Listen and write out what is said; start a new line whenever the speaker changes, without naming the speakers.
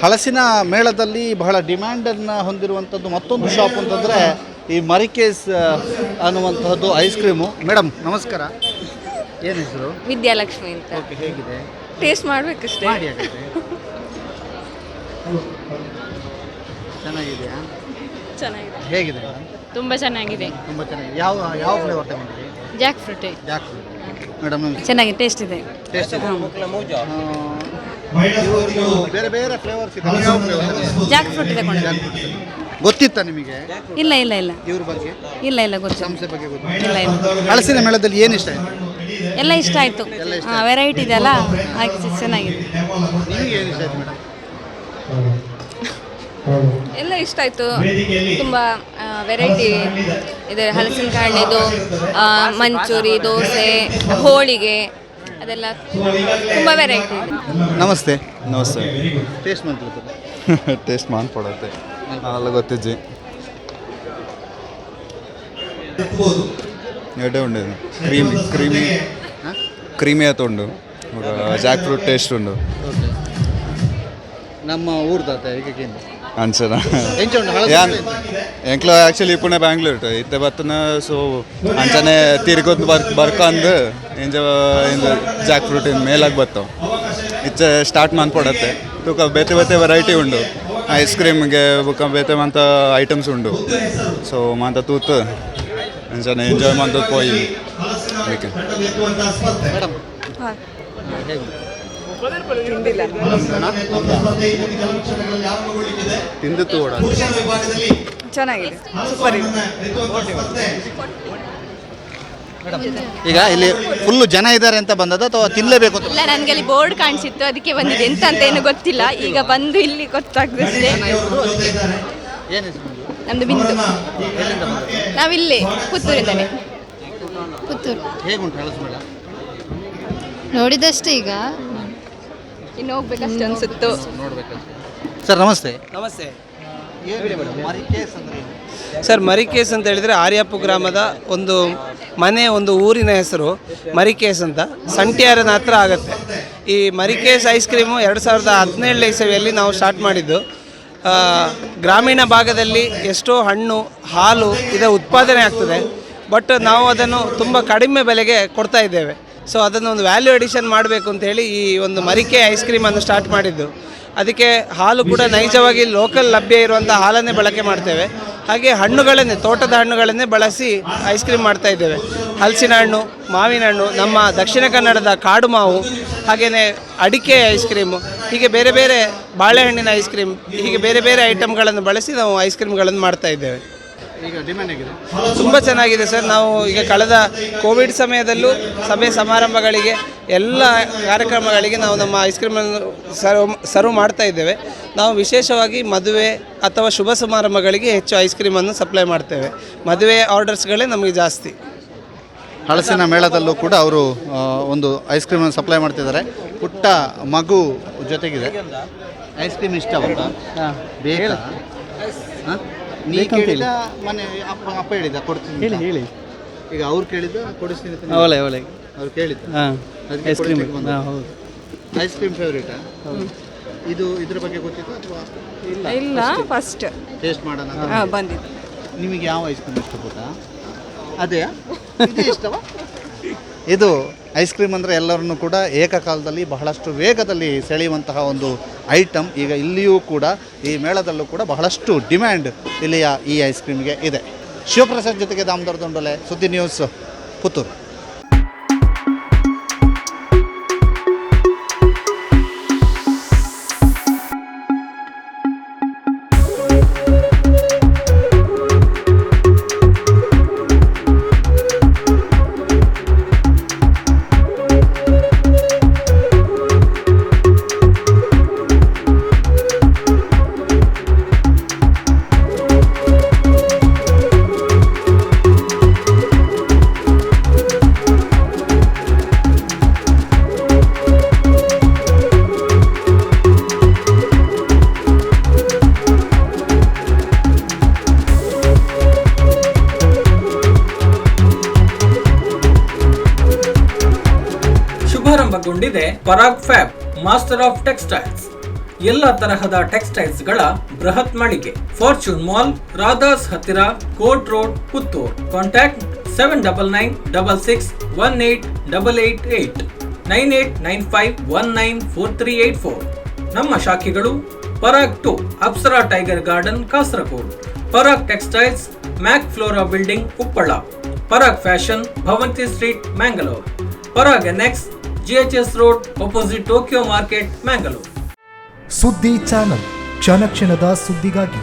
ಹಲಸಿನ ಮೇಳದಲ್ಲಿ ಬಹಳ ಡಿಮ್ಯಾಂಡನ್ನು ಹೊಂದಿರುವಂಥದ್ದು ಮತ್ತೊಂದು ಶಾಪ್ ಅಂತಂದರೆ ಈ ಮರಿಕೇಸ್ ಅನ್ನುವಂತಹದ್ದು ಐಸ್ ಕ್ರೀಮು. ಮೇಡಮ್ ನಮಸ್ಕಾರ, ಏನು ಹೆಸರು?
ವಿದ್ಯಾಲಕ್ಷ್ಮಿ ಅಂತ.
ಓಕೆ, ಹೇಗಿದೆ?
ಟೇಸ್ಟ್ ಮಾಡಬೇಕಷ್ಟೇ.
ಮಾಡಿ ಆಗತ್ತೆ. ಚೆನ್ನಾಗಿದೆಯಾ?
ಚೆನ್ನಾಗಿದೆ.
ಹೇಗಿದೆ?
ತುಂಬ ಚೆನ್ನಾಗಿದೆ.
ತುಂಬ ಚೆನ್ನಾಗಿದೆ. ಯಾವ ಯಾವ ಫ್ಲೇವರ್ ತಗೊಂಡಿರಿ?
Jackfruit.
Jackfruit. Madam
ಚೆನ್ನಾಗಿದೆ, ಟೇಸ್ಟ್ ಇದೆ.
ಟೇಸ್ಟ್ ಇದೆ. ಬೇರೆ ಬೇರೆ ಫ್ಲೇವರ್ಸ್ ಇದೆ. ಯಾವ ಫ್ಲೇವರ್?
ಜಾಕ್ ಫ್ರೂಟ್ ಇದೆ.
ಗೊತ್ತಿತ್ತಾ ನಿಮಗೆ
ಇಲ್ಲ ಇಲ್ಲ ಇಲ್ಲ
ಇವ್ರ ಬಗ್ಗೆ?
ಇಲ್ಲ ಇಲ್ಲ ಗೊತ್ತು.
ಸಂಸ್ಥೆ ಬಗ್ಗೆ ಗೊತ್ತು?
ಇಲ್ಲ ಇಲ್ಲ.
ಹಲಸಿನ ಮೇಳದಲ್ಲಿ ಏನು ಇಷ್ಟ ಆಯ್ತು?
ಎಲ್ಲ ಇಷ್ಟ ಆಯಿತು. ವೆರೈಟಿ ಇದೆಯಲ್ಲ ಹಾಗೆ ಚೆನ್ನಾಗಿದೆ.
ನಿಮಗೆ ಏನು ಇಷ್ಟ ಆಯ್ತು ಮೇಡಮ್?
ಎಲ್ಲ ಇಷ್ಟ ಆಯಿತು. ತುಂಬ ವೆರೈಟಿ ಇದೆ. ಹಲಸಿನಕಾಯಿದು ಮಂಚೂರಿ, ದೋಸೆ, ಹೋಳಿಗೆ ಅದೆಲ್ಲ ತುಂಬ ವೆರೈಟಿ ಇದೆ.
ನಮಸ್ತೆ.
ನಮಸ್ತೆ.
ಟೇಸ್ಟ್ ಮಾಡ್ತಿರ್ತದೆ.
ಟೇಸ್ಟ್ ಮಾಡ್ಕೊಡತ್ತೆ ಅಲ್ಲ ಗೊತ್ತಿಜ್ಜಿ ಎಡೆ ಉಂಡು ಕ್ರೀಮಿ ಆತ ಉಂಡು ಜಾಕ್ ಫ್ರೂಟ್ ಟೇಸ್ಟ್ ಉಂಡು.
ನಮ್ಮ ಊರ್ದಾತ ಈಗ
ಅನ್ಸನ ಎಂಕ್ಲ ಆ್ಯಕ್ಚುಲಿ ಇಪ್ಪುಣೆ ಬ್ಯಾಂಗ್ಳೂರ್ ಇತ್ತೆ ಬತ್ತನ ಸೊ ಅಂಚನೆ ತಿರ್ಗೋದು ಬರ್ಕಂದು ಇಂಜ ಜಾಕ್ ಫ್ರೂಟ್ ಮೇಲಾಗಿ ಬರ್ತಾವ ಇಚ್ಚೆ ಸ್ಟಾರ್ಟ್ ಮಾಡ್ಕೊಡತ್ತೆ. ತೂಕ ಬೇತೆ ಬೇತೆ ವೆರೈಟಿ ಉಂಡು. ಐಸ್ ಕ್ರೀಮ್ಗೆ ಬುಕ್ಕ ಬೇತೆ ಮಂತ ಐಟಮ್ಸ್ ಉಂಡು. ಸೊ ಮಂತ ತೂತು ಅಂಚನೆ ಎಂಜಾಯ್ ಮಾಡ್ದು ಪೋಯಿ ಅದಕ್ಕೆ.
ತಿಂದಿತ್ತು ಓಡ
ಚೆನ್ನಾಗಿದೆ, ಸೂಪರ್ ಇದೆ.
ಈಗ ಇಲ್ಲಿ ಫುಲ್ಲು ಜನ ಇದ್ದಾರೆ ಅಂತ ಬಂದದ ಅಥವಾ ತಿನ್ನಲೇಬೇಕು ಅಂತ?
ಇಲ್ಲ, ನನಗೆ ಅಲ್ಲಿ ಬೋರ್ಡ್ ಕಾಣಿಸಿತ್ತು, ಅದಕ್ಕೆ ಬಂದಿದೆ. ಎಂತ ಅಂತ ಏನು ಗೊತ್ತಿಲ್ಲ. ಈಗ ಬಂದು ಇಲ್ಲಿ ಗೊತ್ತಾಗ್ತದೆ.
ಏನು
ನಮ್ದು ಬಿಂದು. ನಾವಿಲ್ಲಿ ಪುತ್ತೂರಿಂದಾನೆ.
ಪುತ್ತೂರು
ಹೇಗುಂಟು ಹಲಸು ಮೇಳ?
ನೋಡಿದಷ್ಟೇ, ಈಗ
ಇನ್ನು ಹೋಗ್ಬೇಕಷ್ಟೇ ಅನ್ಸುತ್ತು.
ನೋಡ್ಬೇಕಷ್ಟೇ. ಸರ್ ನಮಸ್ತೆ.
ನಮಸ್ತೆ
ಸರ್.
ಮರಿಕೇಸ್ ಅಂತ ಹೇಳಿದರೆ ಆರ್ಯಾಪು ಗ್ರಾಮದ ಒಂದು ಮನೆ, ಒಂದು ಊರಿನ ಹೆಸರು ಮರಿಕೇಸ್ ಅಂತ. ಸಂಟ್ಯಾರನ ಹತ್ರ ಆಗುತ್ತೆ. ಈ ಮರಿಕೇಸ್ ಐಸ್ ಕ್ರೀಮು 2017 ಇಸವಿಯಲ್ಲಿ ನಾವು ಸ್ಟಾರ್ಟ್ ಮಾಡಿದ್ದು. ಗ್ರಾಮೀಣ ಭಾಗದಲ್ಲಿ ಎಷ್ಟೋ ಹಣ್ಣು, ಹಾಲು ಇದರ ಉತ್ಪಾದನೆ ಆಗ್ತದೆ. ಬಟ್ ನಾವು ಅದನ್ನು ತುಂಬ ಕಡಿಮೆ ಬೆಲೆಗೆ ಕೊಡ್ತಾ ಇದ್ದೇವೆ. ಸೊ ಅದನ್ನು ಒಂದು ವ್ಯಾಲ್ಯೂ ಎಡಿಷನ್ ಮಾಡಬೇಕು ಅಂತೇಳಿ ಈ ಒಂದು ಮರಿಕೆ ಐಸ್ ಕ್ರೀಮನ್ನು ಸ್ಟಾರ್ಟ್ ಮಾಡಿದ್ದು. ಅದಕ್ಕೆ ಹಾಲು ಕೂಡ ನೈಜವಾಗಿ ಲೋಕಲ್ ಲಭ್ಯ ಇರುವಂಥ ಹಾಲನ್ನೇ ಬಳಕೆ ಮಾಡ್ತೇವೆ. ಹಾಗೆ ಹಣ್ಣುಗಳನ್ನೇ, ತೋಟದ ಹಣ್ಣುಗಳನ್ನೇ ಬಳಸಿ ಐಸ್ ಕ್ರೀಮ್ ಮಾಡ್ತಾ ಇದ್ದೇವೆ. ಹಲಸಿನ ಹಣ್ಣು, ಮಾವಿನ ಹಣ್ಣು, ನಮ್ಮ ದಕ್ಷಿಣ ಕನ್ನಡದ ಕಾಡು ಮಾವು, ಹಾಗೆಯೇ ಅಡಿಕೆ ಐಸ್ ಕ್ರೀಮು, ಹೀಗೆ ಬೇರೆ ಬೇರೆ ಬಾಳೆಹಣ್ಣಿನ ಐಸ್ ಕ್ರೀಮ್, ಹೀಗೆ ಬೇರೆ ಬೇರೆ ಐಟಮ್ಗಳನ್ನು ಬಳಸಿ ನಾವು ಐಸ್ ಕ್ರೀಮ್ಗಳನ್ನು ಮಾಡ್ತಾ ಇದ್ದೇವೆ.
ಈಗ ಡಿಮ್ಯಾಂಡ್ ಆಗಿದೆ,
ತುಂಬ ಚೆನ್ನಾಗಿದೆ ಸರ್. ನಾವು ಈಗ ಕಳೆದ ಕೋವಿಡ್ ಸಮಯದಲ್ಲೂ ಸಭೆ ಸಮಾರಂಭಗಳಿಗೆ, ಎಲ್ಲ ಕಾರ್ಯಕ್ರಮಗಳಿಗೆ ನಾವು ನಮ್ಮ ಐಸ್ ಕ್ರೀಮನ್ನು ಸರ್ವ್ ಮಾಡ್ತಾ ಇದ್ದೇವೆ. ನಾವು ವಿಶೇಷವಾಗಿ ಮದುವೆ ಅಥವಾ ಶುಭ ಸಮಾರಂಭಗಳಿಗೆ ಹೆಚ್ಚು ಐಸ್ ಕ್ರೀಮನ್ನು ಸಪ್ಲೈ ಮಾಡ್ತೇವೆ. ಮದುವೆ ಆರ್ಡರ್ಸ್ಗಳೇ ನಮಗೆ ಜಾಸ್ತಿ.
ಹಲಸಿನ ಮೇಳದಲ್ಲೂ ಕೂಡ ಅವರು ಒಂದು ಐಸ್ ಕ್ರೀಮನ್ನು ಸಪ್ಲೈ ಮಾಡ್ತಿದ್ದಾರೆ. ಪುಟ್ಟ ಮಗು ಜೊತೆಗಿದೆ. Ice cream ಇಷ್ಟವಲ್ಲ? ಬೇಕಾ? ನೀ ಕೇಳಿದ ಮನೆ ಅಪ್ಪ ಹೇಳಿದ ಕೊಡ್ತೀನಿ ಹೇಳಿ. ಈಗ ಅವ್ರು ಕೇಳಿದ ಕೊಡಿಸ್ತೀನಿ. ಅವ್ರು ಕೇಳಿದ್ದು ಐಸ್ ಕ್ರೀಮ್. ಹೌದು, ಐಸ್ ಕ್ರೀಮ್ ಫೇವ್ರೇಟಾ? ಇದು ಇದ್ರ ಬಗ್ಗೆ ಗೊತ್ತಿತ್ತು ಅಥವಾ
ಇಲ್ಲ? ಫಸ್ಟ್
ಟೇಸ್ಟ್ ಮಾಡೋಣ
ಬಂದಿದ್ದು.
ನಿಮಗೆ ಯಾವ ಐಸ್ ಕ್ರೀಮ್ ಇಷ್ಟ ಗೊತ್ತಾ? ಅದೇ ಇಷ್ಟವಾ? ಇದು ಐಸ್ ಕ್ರೀಮ್ ಅಂದರೆ ಎಲ್ಲರನ್ನೂ ಕೂಡ ಏಕಕಾಲದಲ್ಲಿ ಬಹಳಷ್ಟು ವೇಗದಲ್ಲಿ ಸೆಳೆಯುವಂತಹ ಒಂದು ಐಟಮ್. ಈಗ ಇಲ್ಲಿಯೂ ಕೂಡ ಈ ಮೇಳದಲ್ಲೂ ಕೂಡ ಬಹಳಷ್ಟು ಡಿಮ್ಯಾಂಡ್ ಇಲ್ಲಿಯ ಈ ಐಸ್ ಕ್ರೀಮ್ಗೆ ಇದೆ. ಶಿವಪ್ರಸಾದ್ ಜೊತೆಗೆ ದಾಮೋದರ ದೊಂಡಲೆ, ಸುದ್ದಿ ನ್ಯೂಸ್, ಪುತ್ತೂರು.
ಶುಭಾರಂಭಗೊಂಡಿದೆ Parag fab, master of textiles. ಎಲ್ಲ ತರಹದ ಟೆಕ್ಸ್ಟೈಲ್ಸ್ಗಳ ಬೃಹತ್ ಮಳಿಗೆ. ಫಾರ್ಚೂನ್ ಮಾಲ್, ರಾಧಾಸ್ ಹತ್ತಿರ, ಕೋರ್ಟ್ ರೋಡ್, ಪುತ್ತೂರು. ಕಾಂಟ್ಯಾಕ್ಟ್ 7996618888 9895194384. ನಮ್ಮ ಶಾಖೆಗಳು Parag 2, Apsara tiger garden, Kasaragod. Parag textiles, mac flora building, Uppala. Parag fashion, Bhavanti street, Mangalore. Parag NX, GHS road, opposite Tokyo market, Mangalore.
ಸುದ್ದಿ ಚಾನಲ್, ಕ್ಷಣ ಕ್ಷಣದ ಸುದ್ದಿಗಾಗಿ.